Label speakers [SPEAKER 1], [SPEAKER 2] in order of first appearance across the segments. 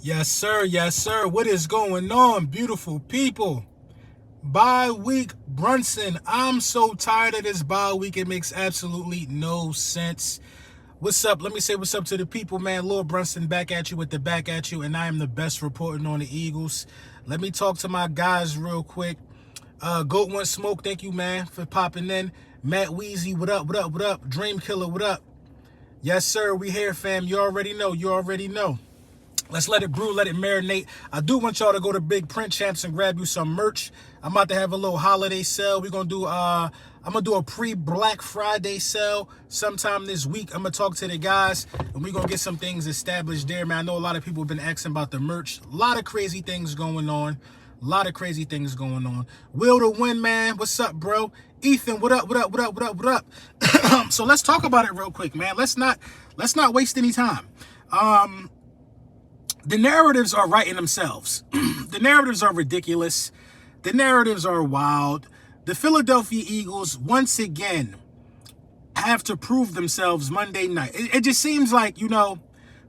[SPEAKER 1] Yes, sir. Yes, sir. What is going on, beautiful people? Bye week, Brunson. I'm so tired of this bye week. It makes absolutely no sense. What's up? Let me say what's up to the people, man. Lord Brunson back at you with the back at you, and I am the best reporting on the Eagles. Let me talk to my guys real quick. Goat One Smoke, thank you, man, for popping in. Matt Weezy, what up, what up, what up? Dream Killer, what up? Yes, sir. We here, fam. You already know. You already know. Let's let it brew, let it marinate. I do want y'all to go to Big Print Champs and grab you some merch. I'm about to have a little holiday sale. We're gonna do I'm gonna do a pre-Black Friday sale sometime this week. I'm gonna talk to the guys and we're gonna get some things established there, man. I know a lot of people have been asking about the merch. A lot of crazy things going on. A lot of crazy things going on. Will to win, man. What's up, bro? Ethan, what up, what up, what up, what up, what up? So let's talk about it real quick, man. Let's not waste any time. The narratives are writing themselves. The narratives are ridiculous. The narratives are wild. The Philadelphia Eagles, once again, have to prove themselves Monday night. It just seems like,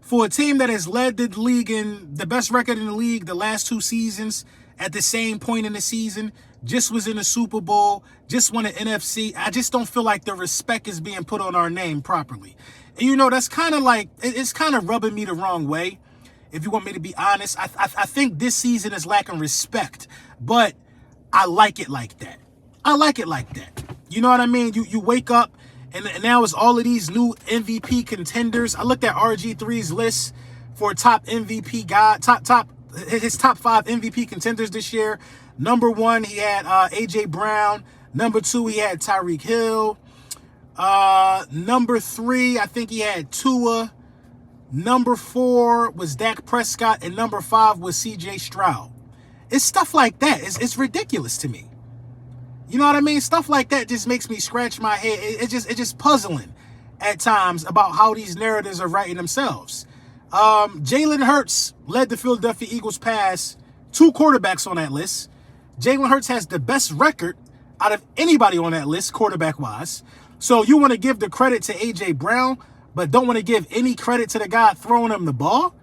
[SPEAKER 1] for a team that has led the league in the best record in the league the last 2 seasons at the same point in the season, just was in the Super Bowl, just won an NFC, I just don't feel like the respect is being put on our name properly. And, that's kind of like, it's kind of rubbing me the wrong way. If you want me to be honest, I think this season is lacking respect, but I like it like that. I like it like that. You know what I mean? You wake up, and now it's all of these new MVP contenders. I looked at RG3's list for top MVP guy, his top 5 MVP contenders this year. Number 1, he had AJ Brown. Number 2, he had Tyreek Hill. Number 3, I think he had Tua. Number 4 was Dak Prescott, and number 5 was CJ Stroud. It's stuff like that. It's ridiculous to me. You know what I mean? Stuff like that just makes me scratch my head. It's just puzzling at times about how these narratives are writing themselves. Jalen Hurts led the Philadelphia Eagles past 2 quarterbacks on that list. Jalen Hurts has the best record out of anybody on that list, quarterback-wise. So you want to give the credit to A.J. Brown, but don't want to give any credit to the guy throwing him the ball?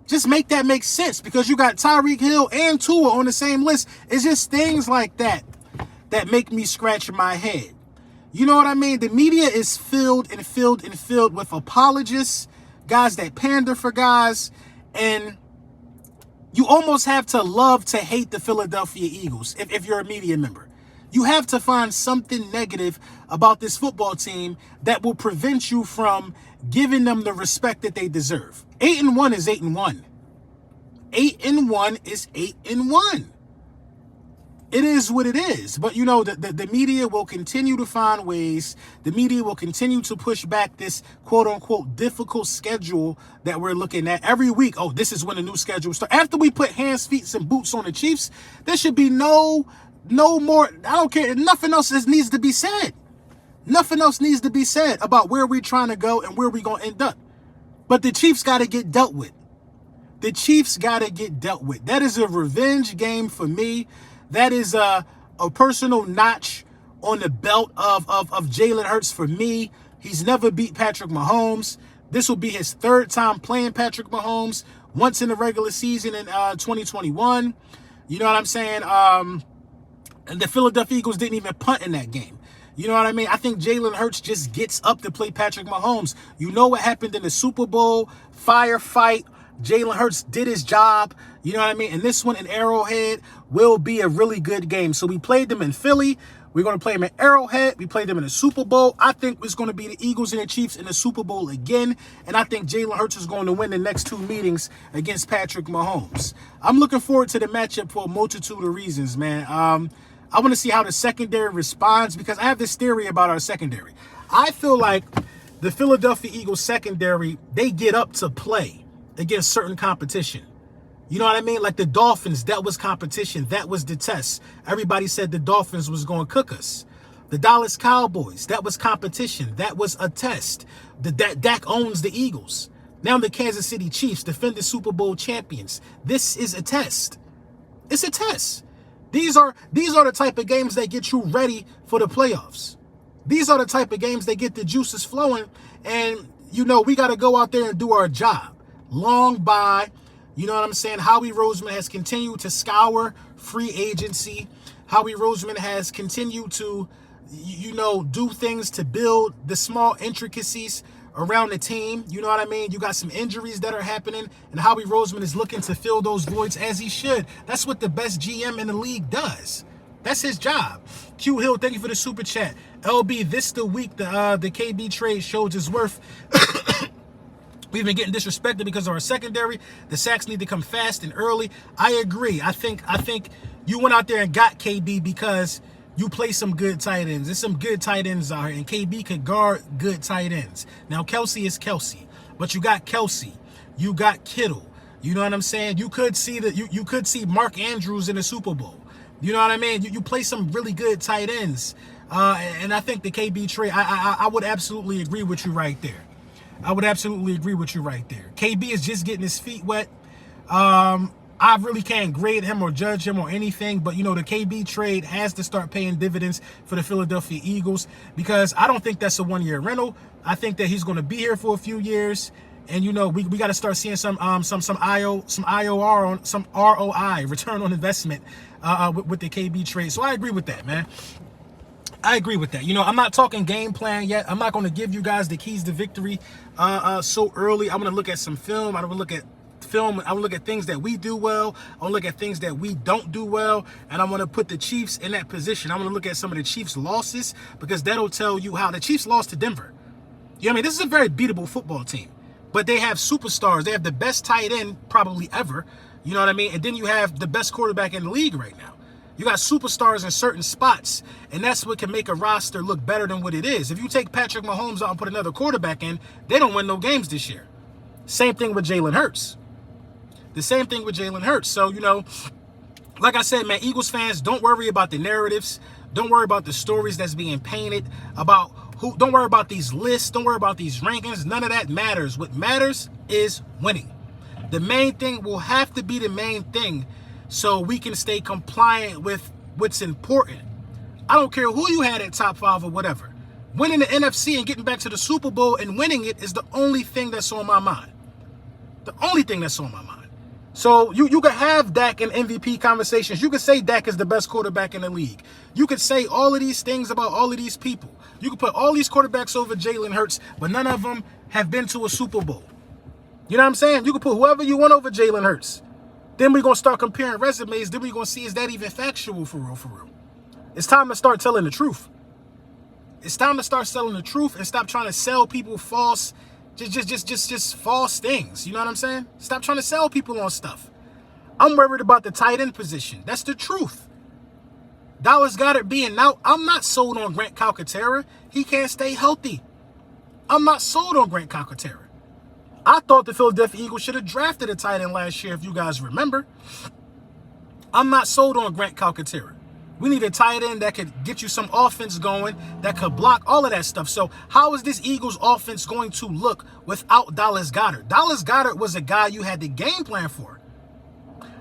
[SPEAKER 1] Just make that make sense, because you got Tyreek Hill and Tua on the same list. It's just things like that that make me scratch my head. You know what I mean? The media is filled with apologists, guys that pander for guys, and you almost have to love to hate the Philadelphia Eagles if you're a media member. You have to find something negative about this football team that will prevent you from giving them the respect that they deserve. 8-1 is 8-1. 8-1 is 8-1. It is what it is. But, the media will continue to find ways. The media will continue to push back this quote-unquote difficult schedule that we're looking at every week. Oh, this is when the new schedule starts. After we put hands, feet, and boots on the Chiefs, there should be no more. I don't care. Nothing else needs to be said. Nothing else needs to be said about where we're trying to go and where we're going to end up. But the Chiefs got to get dealt with. The Chiefs got to get dealt with. That is a revenge game for me. That is a personal notch on the belt of Jalen Hurts for me. He's never beat Patrick Mahomes. This will be his 3rd time playing Patrick Mahomes, once in the regular season in 2021. You know what I'm saying? And the Philadelphia Eagles didn't even punt in that game. You know what I mean? I think Jalen Hurts just gets up to play Patrick Mahomes. You know what happened in the Super Bowl? Firefight. Jalen Hurts did his job. You know what I mean? And this one in Arrowhead will be a really good game. So we played them in Philly. We're going to play them in Arrowhead. We played them in the Super Bowl. I think it's going to be the Eagles and the Chiefs in the Super Bowl again. And I think Jalen Hurts is going to win the next 2 meetings against Patrick Mahomes. I'm looking forward to the matchup for a multitude of reasons, man. I want to see how the secondary responds, because I have this theory about our secondary. I feel like the Philadelphia Eagles secondary, they get up to play against certain competition. You know what I mean? Like the Dolphins, that was competition. That was the test. Everybody said the Dolphins was going to cook us. The Dallas Cowboys, that was competition. That was a test. Dak owns the Eagles. Now the Kansas City Chiefs, defending Super Bowl champions. This is a test. It's a test. These are the type of games that get you ready for the playoffs. These are the type of games that get the juices flowing. And, we got to go out there and do our job. Long by, You know what I'm saying? Howie Roseman has continued to scour free agency. Howie Roseman has continued to, do things to build the small intricacies around the team. You know what I mean? You got some injuries that are happening, and Howie Roseman is looking to fill those voids as he should. That's what the best GM in the league does. That's his job. Q Hill, thank you for the super chat. LB, this the week the KB trade shows his worth. We've been getting disrespected because of our secondary. The sacks need to come fast and early. I agree. I think you went out there and got KB because you play some good tight ends. There's some good tight ends out here, and KB could guard good tight ends. Now, Kelsey is Kelsey, but you got Kelsey. You got Kittle. You know what I'm saying? You could see that you could see Mark Andrews in the Super Bowl. You know what I mean? You play some really good tight ends. And I think the KB trade, I would absolutely agree with you right there. I would absolutely agree with you right there. KB is just getting his feet wet. I really can't grade him or judge him or anything, but, the KB trade has to start paying dividends for the Philadelphia Eagles because I don't think that's a one-year rental. I think that he's going to be here for a few years, and, we got to start seeing some IOR on some ROI, return on investment, with the KB trade. So I agree with that, man. I agree with that. I'm not talking game plan yet. I'm not going to give you guys the keys to victory so early. I'm going to look at some film. I'm going to look at film. I will look at things that we do well. I'll look at things that we don't do well, and I'm going to put the Chiefs in that position. I'm going to look at some of the Chiefs' losses because that'll tell you how the Chiefs lost to Denver. You know what I mean? This is a very beatable football team, but they have superstars. They have the best tight end probably ever. You know what I mean? And then you have the best quarterback in the league right now. You got superstars in certain spots, and that's what can make a roster look better than what it is. If you take Patrick Mahomes out and put another quarterback in, they don't win no games this year. Same thing with Jalen Hurts. The same thing with Jalen Hurts. So, like I said, man, Eagles fans, don't worry about the narratives. Don't worry about the stories that's being painted about who. Don't worry about these lists. Don't worry about these rankings. None of that matters. What matters is winning. The main thing will have to be the main thing so we can stay compliant with what's important. I don't care who you had at top 5 or whatever. Winning the NFC and getting back to the Super Bowl and winning it is the only thing that's on my mind. The only thing that's on my mind. So you could have Dak in MVP conversations. You could say Dak is the best quarterback in the league. You could say all of these things about all of these people. You could put all these quarterbacks over Jalen Hurts, but none of them have been to a Super Bowl. You know what I'm saying? You could put whoever you want over Jalen Hurts. Then we're going to start comparing resumes. Then we're going to see, is that even factual for real, for real? It's time to start telling the truth. It's time to start selling the truth and stop trying to sell people false, just false things. You know what I'm saying? Stop trying to sell people on stuff. I'm worried about the tight end position. That's the truth. Dallas Goedert being out. I'm not sold on Grant Calcaterra. He can't stay healthy. I'm not sold on Grant Calcaterra. I thought the Philadelphia Eagles should have drafted a tight end last year, if you guys remember. I'm not sold on Grant Calcaterra. We need a tight end that could get you some offense going, that could block all of that stuff. So how is this Eagles offense going to look without Dallas Goedert? Dallas Goedert was a guy you had the game plan for.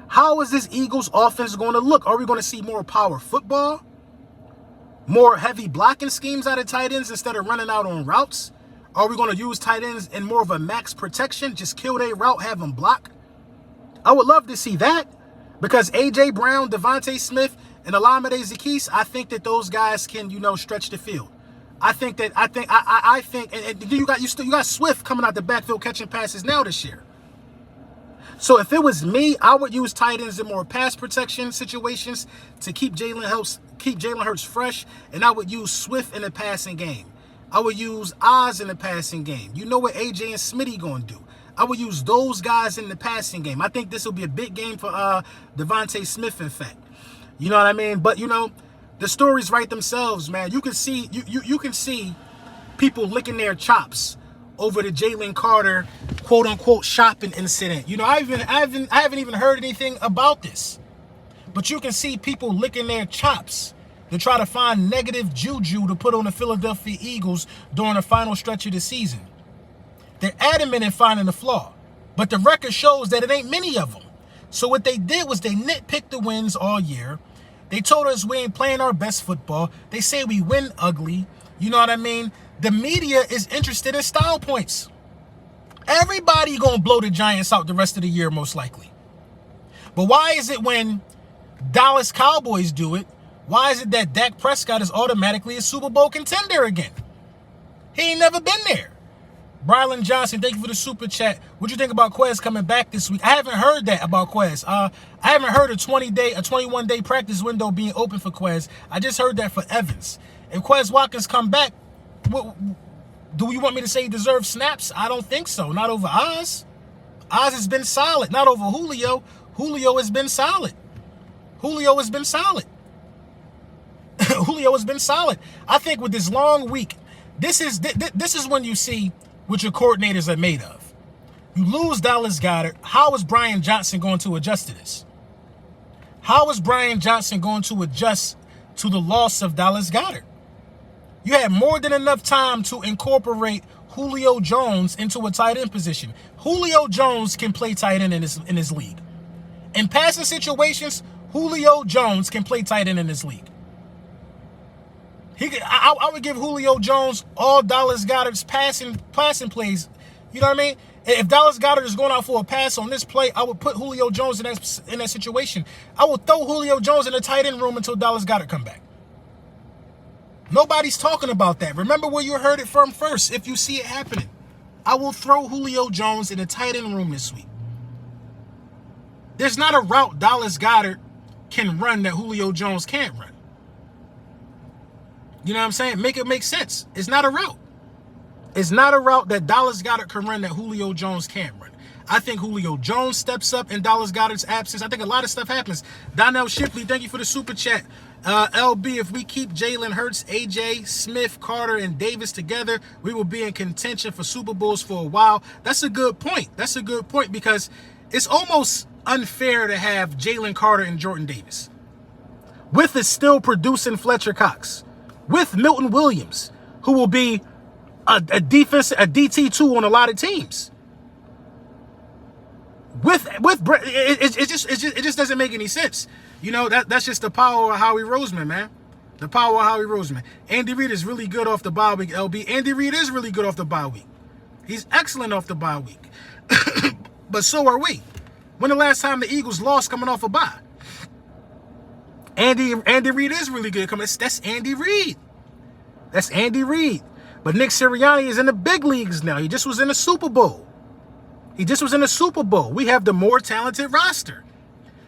[SPEAKER 1] How is this Eagles offense going to look? Are we going to see more power football? More heavy blocking schemes out of tight ends instead of running out on routes? Are we going to use tight ends in more of a max protection? Just kill their route, have them block? I would love to see that because A.J. Brown, Devontae Smith, and Olamide Zaccheaus, I think that those guys can, stretch the field. I think, and you got Swift coming out the backfield catching passes now this year. So if it was me, I would use tight ends in more pass protection situations to keep Jalen Hurts fresh, and I would use Swift in the passing game. I would use Oz in the passing game. You know what AJ and Smitty going to do. I would use those guys in the passing game. I think this will be a big game for Devontae Smith, in fact. You know what I mean? But, the stories write themselves, man. You can see you can see people licking their chops over the Jalen Carter, quote-unquote, shopping incident. I haven't even heard anything about this. But you can see people licking their chops to try to find negative juju to put on the Philadelphia Eagles during the final stretch of the season. They're adamant in finding the flaw, but the record shows that it ain't many of them. So what they did was they nitpicked the wins all year. They told us we ain't playing our best football. They say we win ugly. You know what I mean? The media is interested in style points. Everybody gonna blow the Giants out the rest of the year, most likely. But why is it when Dallas Cowboys do it, why is it that Dak Prescott is automatically a Super Bowl contender again? He ain't never been there. Brylan Johnson, thank you for the super chat. What you think about Quez coming back this week? I haven't heard that about Quez. I haven't heard a 21-day practice window being open for Quez. I just heard that for Evans. If Quez Watkins come back, do you want me to say he deserves snaps? I don't think so. Not over Oz. Oz has been solid. Not over Julio. Julio has been solid. Julio has been solid. Julio has been solid. I think with this long week, this is when you see what your coordinators are made of. You lose Dallas Goedert. How is Brian Johnson going to adjust to this? How is Brian Johnson going to adjust to the loss of Dallas Goedert? You had more than enough time to incorporate Julio Jones into a tight end position. Julio Jones can play tight end in this league. In passing situations, Julio Jones can play tight end in this league. I would give Julio Jones all Dallas Goedert's passing plays. You know what I mean? If Dallas Goedert is going out for a pass on this play, I would put Julio Jones in that situation. I would throw Julio Jones in the tight end room until Dallas Goedert come back. Nobody's talking about that. Remember where you heard it from first. If you see it happening, I will throw Julio Jones in the tight end room this week. There's not a route Dallas Goedert can run that Julio Jones can't run. You know what I'm saying? Make it make sense. It's not a route. It's not a route that Dallas Goedert can run that Julio Jones can't run. I think Julio Jones steps up in Dallas Goedert's absence. I think a lot of stuff happens. Donnell Shipley, thank you for the super chat. LB, if we keep Jalen Hurts, AJ, Smith, Carter, and Davis together, we will be in contention for Super Bowls for a while. That's a good point. That's a good point because it's almost unfair to have Jalen Carter and Jordan Davis with a still producing Fletcher Cox, with Milton Williams, who will be a DT2 on a lot of teams. It just doesn't make any sense. You know, that's just the power of Howie Roseman, man. The power of Howie Roseman. Andy Reid is really good off the bye week, LB. Andy Reid is really good off the bye week. He's excellent off the bye week. But so are we. When the last time the Eagles lost coming off a bye? Andy Reid is really good. That's Andy Reid. That's Andy Reid. But Nick Sirianni is in the big leagues now. He just was in the Super Bowl. We have the more talented roster.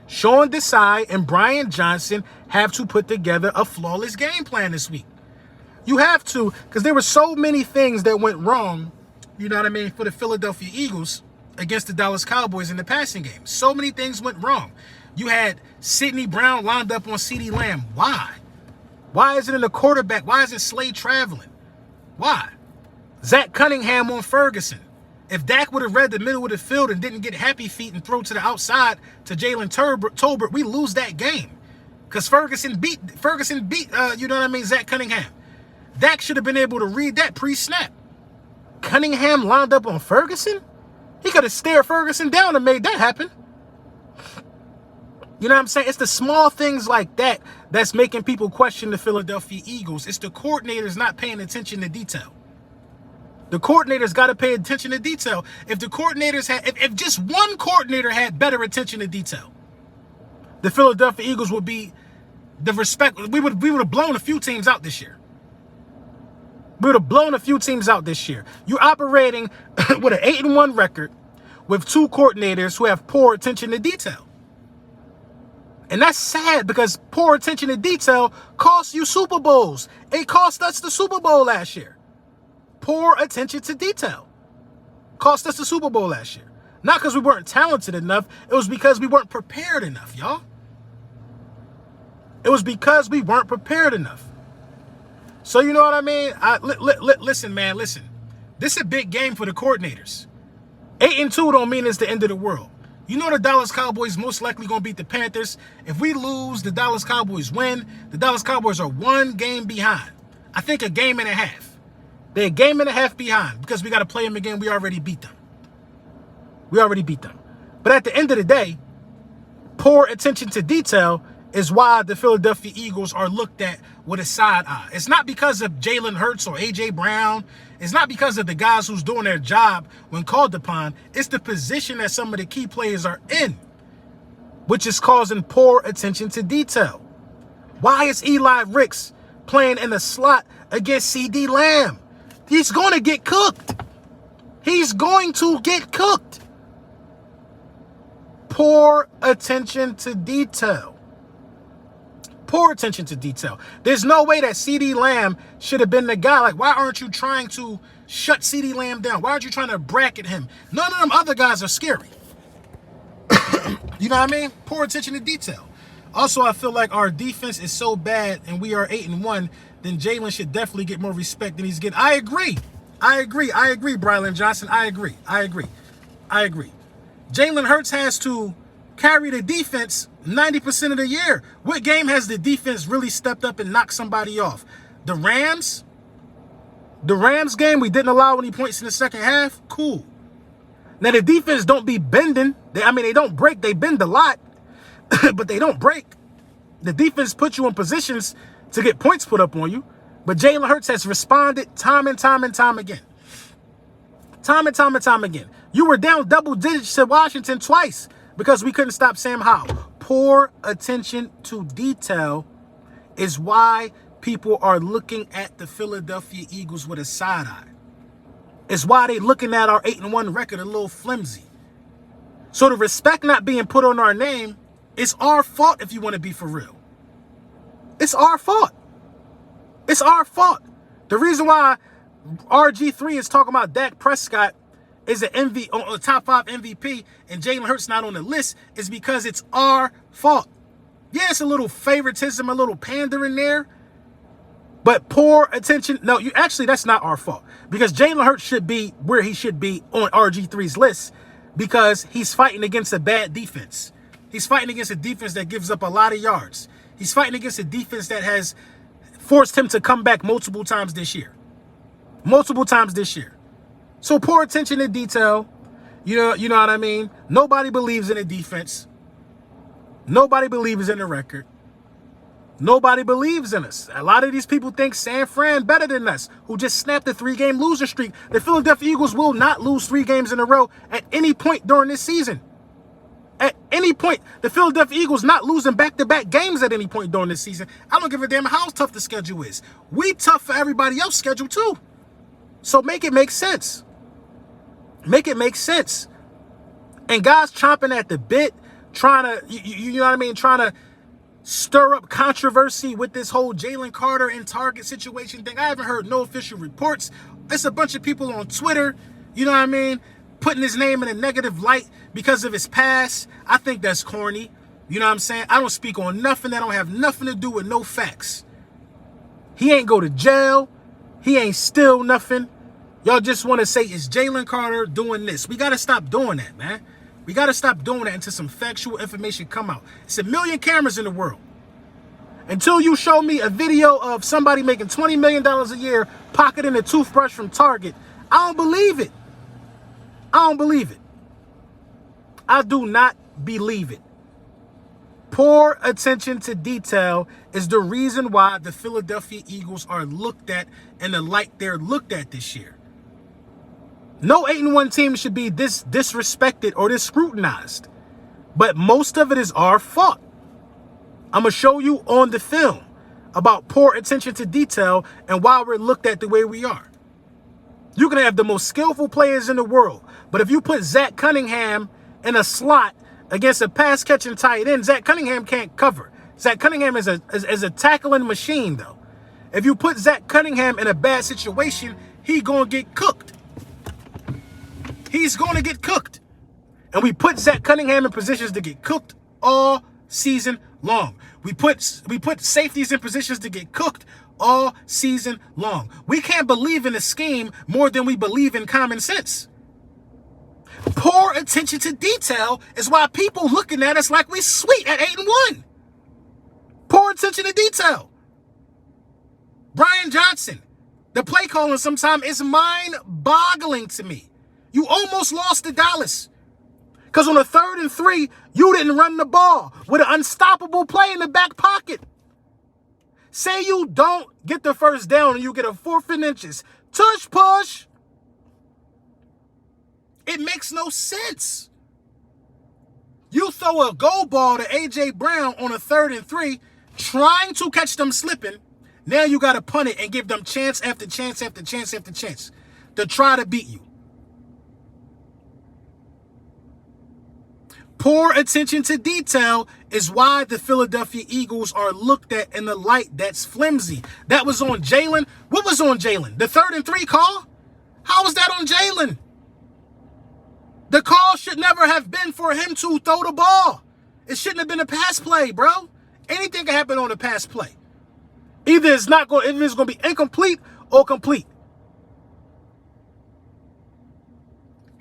[SPEAKER 1] Sean Desai and Brian Johnson have to put together a flawless game plan this week. You have to, because there were so many things that went wrong, you know what I mean, for the Philadelphia Eagles against the Dallas Cowboys in the passing game. So many things went wrong. You had Sidney Brown lined up on CeeDee Lamb. Why? Why isn't it a quarterback? Why isn't Slade traveling? Why? Zach Cunningham on Ferguson. If Dak would have read the middle of the field and didn't get happy feet and throw to the outside to Jalen Tolbert, we lose that game. Because Ferguson beat, you know what I mean, Zach Cunningham. Dak should have been able to read that pre-snap. Cunningham lined up on Ferguson? He could have stared Ferguson down and made that happen. You know what I'm saying? It's the small things like that that's making people question the Philadelphia Eagles. It's the coordinators not paying attention to detail. The coordinators got to pay attention to detail. If the coordinators had, if just one coordinator had better attention to detail, the Philadelphia Eagles would be the respect. We would have blown a few teams out this year. You're operating with an 8-1 record with two coordinators who have poor attention to detail. And that's sad because poor attention to detail costs you Super Bowls. It cost us the Super Bowl last year. Poor attention to detail cost us the Super Bowl last year. Not because we weren't talented enough. It was because we weren't prepared enough, y'all. It was because we weren't prepared enough. So you know what I mean? Listen, man, listen. This is a big game for the coordinators. 8-2 don't mean it's the end of the world. You know the Dallas Cowboys most likely going to beat the Panthers. If we lose, the Dallas Cowboys win. The Dallas Cowboys are one game behind. I think a game and a half. They're a game and a half behind because we got to play them again. We already beat them. But at the end of the day, poor attention to detail is why the Philadelphia Eagles are looked at with a side eye. It's not because of Jalen Hurts or A.J. Brown. It's not because of the guys who's doing their job when called upon. It's the position that some of the key players are in, which is causing poor attention to detail. Why is Eli Ricks playing in the slot against C.D. Lamb? He's going to get cooked. He's going to get cooked. Poor attention to detail. Poor attention to detail. There's no way that C.D. Lamb should have been the guy. Like, why aren't you trying to shut C.D. Lamb down? Why aren't you trying to bracket him? None of them other guys are scary. You know what I mean? Poor attention to detail. Also, I feel like our defense is so bad and we are 8-1, then Jalen should definitely get more respect than he's getting. I agree, Brylan Johnson. I agree. Jalen Hurts has to carry the defense 90% of the year. What game has the defense really stepped up and knocked somebody off? The Rams game, we didn't allow any points in the second half. Cool. Now, the defense don't be bending. They don't break. They bend a lot, but they don't break. The defense puts you in positions to get points put up on you. But Jalen Hurts has responded time and time again. Time again. You were down double digits to Washington twice because we couldn't stop Sam Howell. Poor attention to detail is why people are looking at the Philadelphia Eagles with a side eye. It's why they're looking at our 8-1 record a little flimsy. So the respect not being put on our name, it's our fault if you want to be for real. It's our fault. It's our fault. The reason why RG3 is talking about Dak Prescott is a top 5 MVP and Jalen Hurts not on the list is because it's our fault. Yeah, it's a little favoritism, a little pandering there. But poor attention. No, that's not our fault. Because Jalen Hurts should be where he should be on RG3's list because he's fighting against a bad defense. He's fighting against a defense that gives up a lot of yards. He's fighting against a defense that has forced him to come back multiple times this year. So poor attention to detail. You know what I mean? Nobody believes in the defense. Nobody believes in the record. Nobody believes in us. A lot of these people think San Fran better than us, who just snapped a 3-game loser streak. The Philadelphia Eagles will not lose 3 games in a row at any point during this season. At any point, the Philadelphia Eagles not losing back-to-back games at any point during this season. I don't give a damn how tough the schedule is. We tough for everybody else's schedule too. So make it make sense. Make it make sense. And guys chomping at the bit, trying to, you know what I mean, trying to stir up controversy with this whole Jalen Carter and Target situation thing. I haven't heard no official reports. It's a bunch of people on Twitter, you know what I mean, putting his name in a negative light because of his past. I think that's corny. You know what I'm saying? I don't speak on nothing that don't have nothing to do with no facts. He ain't go to jail. He ain't steal nothing. Y'all just want to say it's Jalen Carter doing this. We got to stop doing that, man. We got to stop doing that until some factual information come out. It's a million cameras in the world. Until you show me a video of somebody making $20 million a year pocketing a toothbrush from Target, I don't believe it. I don't believe it. I do not believe it. Poor attention to detail is the reason why the Philadelphia Eagles are looked at in the light they're looked at this year. No 8-1 team should be this disrespected or this scrutinized. But most of it is our fault. I'm going to show you on the film about poor attention to detail and why we're looked at the way we are. You can have the most skillful players in the world, but if you put Zach Cunningham in a slot against a pass-catching tight end, Zach Cunningham can't cover. Zach Cunningham is a tackling machine, though. If you put Zach Cunningham in a bad situation, he going to get cooked. He's going to get cooked. And we put Zach Cunningham in positions to get cooked all season long. We put safeties in positions to get cooked all season long. We can't believe in a scheme more than we believe in common sense. Poor attention to detail is why people looking at us like we sweet at 8-1. Poor attention to detail. Brian Johnson, the play calling sometimes is mind-boggling to me. You almost lost to Dallas Because on a 3rd and 3, you didn't run the ball with an unstoppable play in the back pocket. Say you don't get the first down and you get a 4th and inches. Tush push. It makes no sense. You throw a goal ball to A.J. Brown on a 3rd and 3, trying to catch them slipping. Now you got to punt it and give them chance after chance after chance after chance to try to beat you. Poor attention to detail is why the Philadelphia Eagles are looked at in the light that's flimsy. That was on Jalen. What was on Jalen? The 3rd and 3 call? How was that on Jalen? The call should never have been for him to throw the ball. It shouldn't have been a pass play, bro. Anything can happen on a pass play. Either it's going to be incomplete or complete.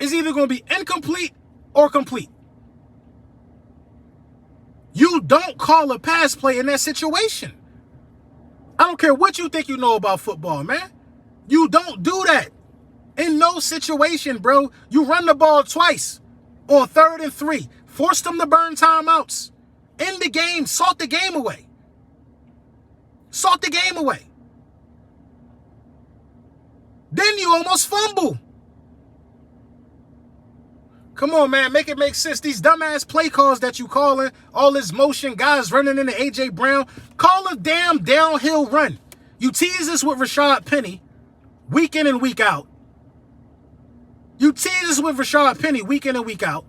[SPEAKER 1] It's either going to be incomplete or complete. You don't call a pass play in that situation. I don't care what you think you know about football, man. You don't do that. In no situation, bro. You run the ball twice on 3rd and 3. Force them to burn timeouts. End the game. Salt the game away. Salt the game away. Then you almost fumble. Come on, man. Make it make sense. These dumbass play calls that you calling, all this motion, guys running into A.J. Brown, call a damn downhill run. You tease us with Rashad Penny week in and week out. You tease us with Rashad Penny week in and week out.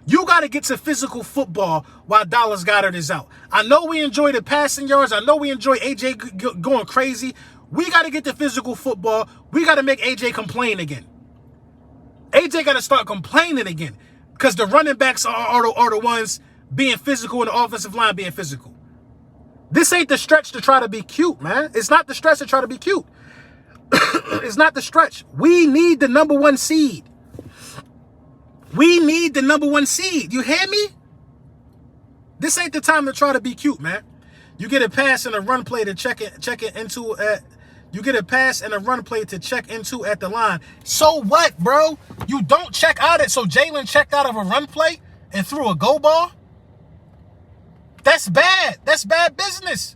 [SPEAKER 1] You got to get to physical football while Dallas Goedert is out. I know we enjoy the passing yards. I know we enjoy A.J. going crazy. We got to get to physical football. We got to make A.J. complain again. A.J. got to start complaining again because the running backs are the ones being physical and the offensive line being physical. This ain't the stretch to try to be cute, man. It's not the stretch to try to be cute. It's not the stretch. We need the number 1 seed. We need the number 1 seed. You hear me? This ain't the time to try to be cute, man. You get a pass and a run play to check it into. You get a pass and a run play to check into at the line. So what, bro? You don't check out it. So Jalen checked out of a run play and threw a go ball? That's bad. That's bad business.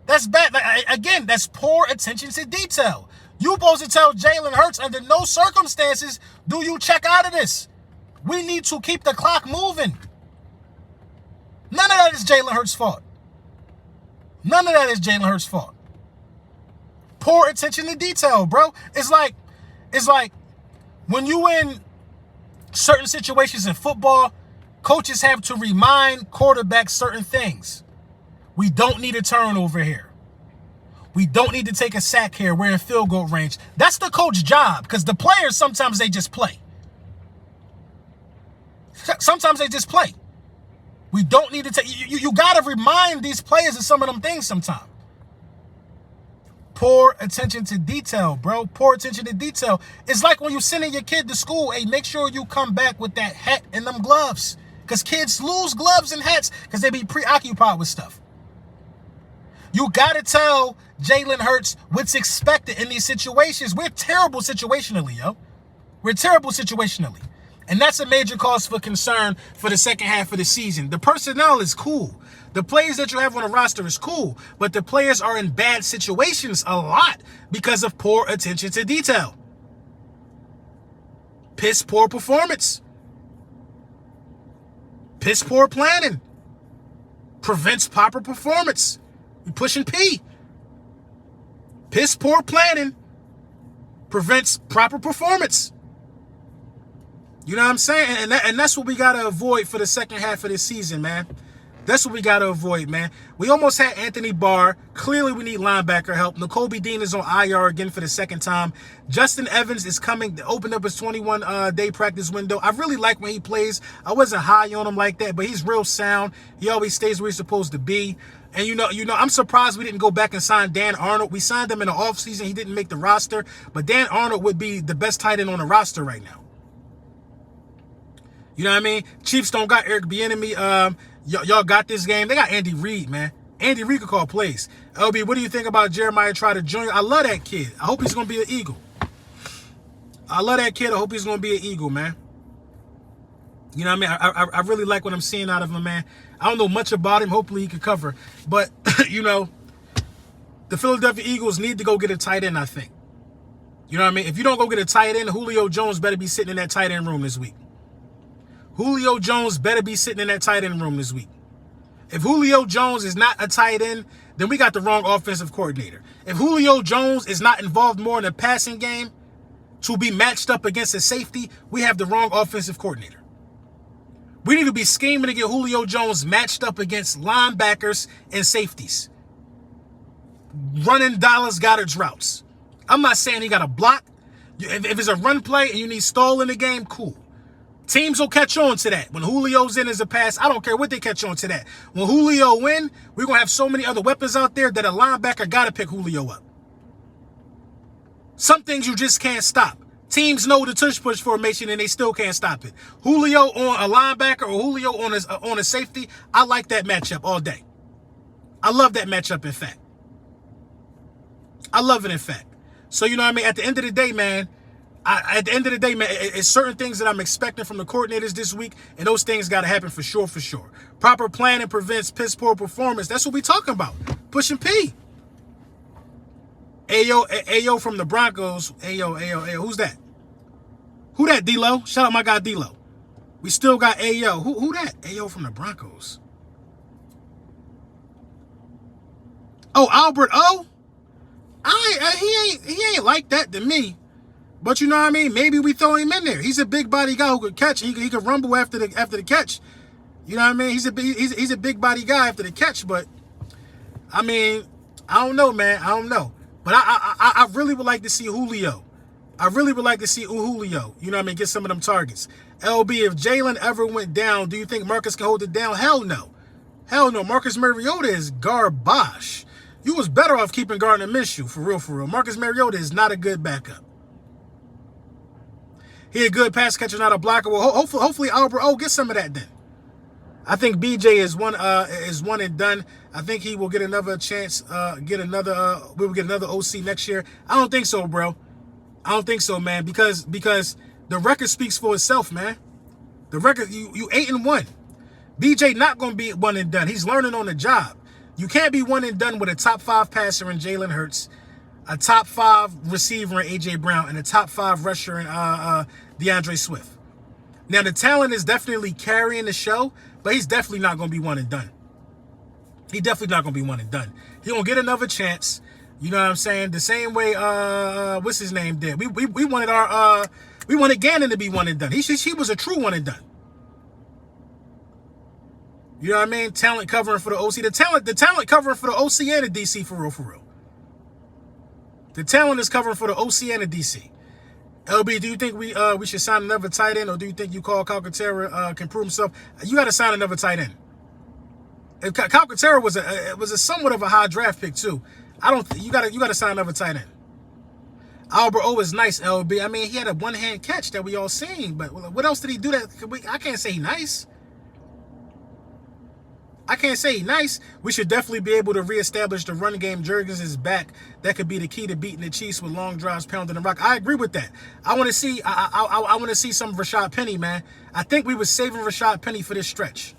[SPEAKER 1] That's bad. Again, that's poor attention to detail. You supposed to tell Jalen Hurts under no circumstances do you check out of this. We need to keep the clock moving. None of that is Jalen Hurts' fault. None of that is Jalen Hurts' fault. Poor attention to detail, bro. It's like when you in certain situations in football, coaches have to remind quarterbacks certain things. We don't need a turnover here. We don't need to take a sack here. We're in field goal range. That's the coach's job because the players, sometimes they just play. Sometimes they just play. We don't need to take... You got to remind these players of some of them things sometimes. Poor attention to detail, bro. Poor attention to detail. It's like when you sending your kid to school, hey, make sure you come back with that hat and them gloves. Because kids lose gloves and hats because they be preoccupied with stuff. You got to tell Jalen Hurts what's expected in these situations. We're terrible situationally, yo. We're terrible situationally. And that's a major cause for concern for the second half of the season. The personnel is cool. The players that you have on the roster is cool. But the players are in bad situations a lot because of poor attention to detail. Piss poor performance. Piss poor planning. Prevents proper performance. You're pushing P. Piss poor planning prevents proper performance. You know what I'm saying? And that's what we got to avoid for the second half of this season, man. That's what we got to avoid, man. We almost had Anthony Barr. Clearly, we need linebacker help. N'Kobe Dean is on IR again for the second time. Justin Evans is coming to open up his 21-day practice window. I really like when he plays. I wasn't high on him like that, but he's real sound. He always stays where he's supposed to be. And, you know, I'm surprised we didn't go back and sign Dan Arnold. We signed him in the offseason. He didn't make the roster. But Dan Arnold would be the best tight end on the roster right now. You know what I mean? Chiefs don't got Eric Bieniemy. Y'all got this game. They got Andy Reid, man. Andy Reid could call plays. LB, what do you think about Jeremiah Trotter Jr.? I love that kid. I hope he's going to be an Eagle. I love that kid. I hope he's going to be an Eagle, man. You know what I mean? I really like what I'm seeing out of him, man. I don't know much about him. Hopefully he can cover. But, you know, the Philadelphia Eagles need to go get a tight end, I think. You know what I mean? If you don't go get a tight end, Julio Jones better be sitting in that tight end room this week. Julio Jones better be sitting in that tight end room this week. If Julio Jones is not a tight end, then we got the wrong offensive coordinator. If Julio Jones is not involved more in the passing game to be matched up against a safety, we have the wrong offensive coordinator. We need to be scheming to get Julio Jones matched up against linebackers and safeties. Running Dallas Goedert's routes. I'm not saying he got to block. If it's a run play and you need stall in the game, cool. Teams will catch on to that. When Julio's in as a pass, I don't care what they catch on to that. When Julio win, we're going to have so many other weapons out there that a linebacker got to pick Julio up. Some things you just can't stop. Teams know the tush push formation and they still can't stop it. Julio on a linebacker or Julio on a safety, I like that matchup all day. I love that matchup, in fact. I love it, in fact. So, you know what I mean? At the end of the day, man, it's certain things that I'm expecting from the coordinators this week, and those things got to happen for sure, for sure. Proper planning prevents piss poor performance. That's what we talking about. Pushing P. Ayo from the Broncos. Ayo. Who's that? Who that, D-Lo? Shout out my guy, D-Lo. We still got Ayo. Who that? Ayo from the Broncos. Oh, Albert O? He ain't like that to me. But you know what I mean? Maybe we throw him in there. He's a big body guy who could catch. He could rumble after the catch. You know what I mean? He's a big body guy after the catch. But I mean, I don't know, man. I don't know. But I really would like to see Julio. I really would like to see Julio. You know what I mean? Get some of them targets. LB, if Jalen ever went down, do you think Marcus can hold it down? Hell no. Hell no. Marcus Mariota is garbage. You was better off keeping Gardner Minshew, for real, for real. Marcus Mariota is not a good backup. He a good pass catcher, not a blocker. Well, hopefully Albert O get some of that then. I think BJ is one and done. I think he will get another chance. We will get another OC next year. I don't think so, bro. I don't think so, man. Because the record speaks for itself, man. The record, you 8-1. BJ not gonna be one and done. He's learning on the job. You can't be one and done with a top 5 passer in Jalen Hurts, a top 5 receiver in A.J. Brown, and a top 5 rusher in DeAndre Swift. Now, the talent is definitely carrying the show, but he's definitely not going to be one and done. He definitely not going to be one and done. He going to get another chance. You know what I'm saying? The same way, what's his name did. We wanted Gannon to be one and done. He was a true one and done. You know what I mean? Talent covering for the OC. The talent covering for the OC and the DC, for real, for real. The talent is covering for the OC and the DC. LB, do you think we should sign another tight end, or do you think you call Calcaterra can prove himself? You got to sign another tight end. If Calcaterra was a somewhat of a high draft pick too. You got to sign another tight end. Albert O is nice, LB. I mean, he had a one-hand catch that we all seen, but what else did he do that? I can't say he nice. I can't say he's nice. We should definitely be able to reestablish the run game. Jurgens is back. That could be the key to beating the Chiefs with long drives, pounding the rock. I agree with that. I want to see. I want to see some Rashad Penny, man. I think we were saving Rashad Penny for this stretch.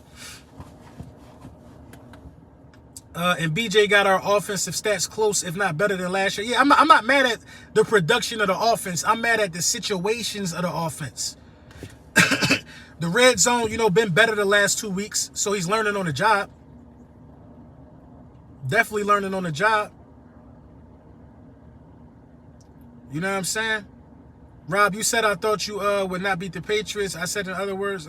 [SPEAKER 1] And BJ got our offensive stats close, if not better than last year. Yeah, I'm not mad at the production of the offense. I'm mad at the situations of the offense. The red zone, been better the last 2 weeks, so he's learning on the job. Definitely learning on the job. You know what I'm saying? Rob, you said I thought you would not beat the Patriots. I said in other words,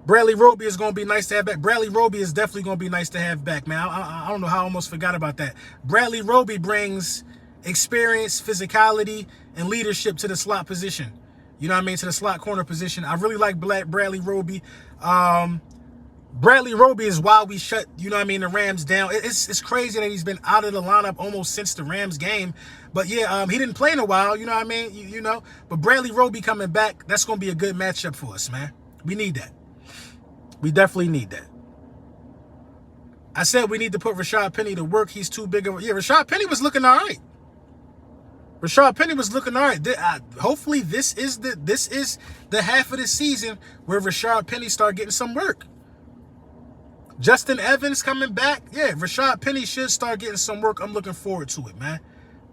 [SPEAKER 1] Bradley Roby is going to be nice to have back. Bradley Roby is definitely going to be nice to have back, man. I don't know how I almost forgot about that. Bradley Roby brings experience, physicality, and leadership to the slot position. You know what I mean? To the slot corner position. I really like Bradley Roby. Bradley Roby is why we shut, the Rams down. It's crazy that he's been out of the lineup almost since the Rams game. But yeah, he didn't play in a while, you know what I mean? But Bradley Roby coming back, that's going to be a good matchup for us, man. We need that. We definitely need that. I said we need to put Rashad Penny to work. He's too big of a... Yeah, Rashad Penny was looking all right. Rashard Penny was looking all right. Hopefully, this is the half of the season where Rashard Penny start getting some work. Justin Evans coming back. Yeah, Rashard Penny should start getting some work. I'm looking forward to it, man.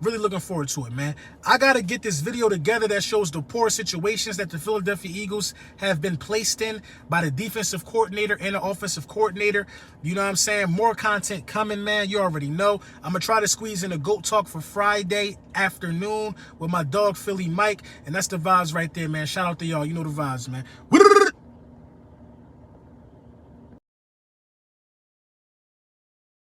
[SPEAKER 1] Really looking forward to it, man. I got to get this video together that shows the poor situations that the Philadelphia Eagles have been placed in by the defensive coordinator and the offensive coordinator. You know what I'm saying? More content coming, man. You already know. I'm going to try to squeeze in a GOAT Talk for Friday afternoon with my dog, Philly Mike. And that's the vibes right there, man. Shout out to y'all. You know the vibes, man. We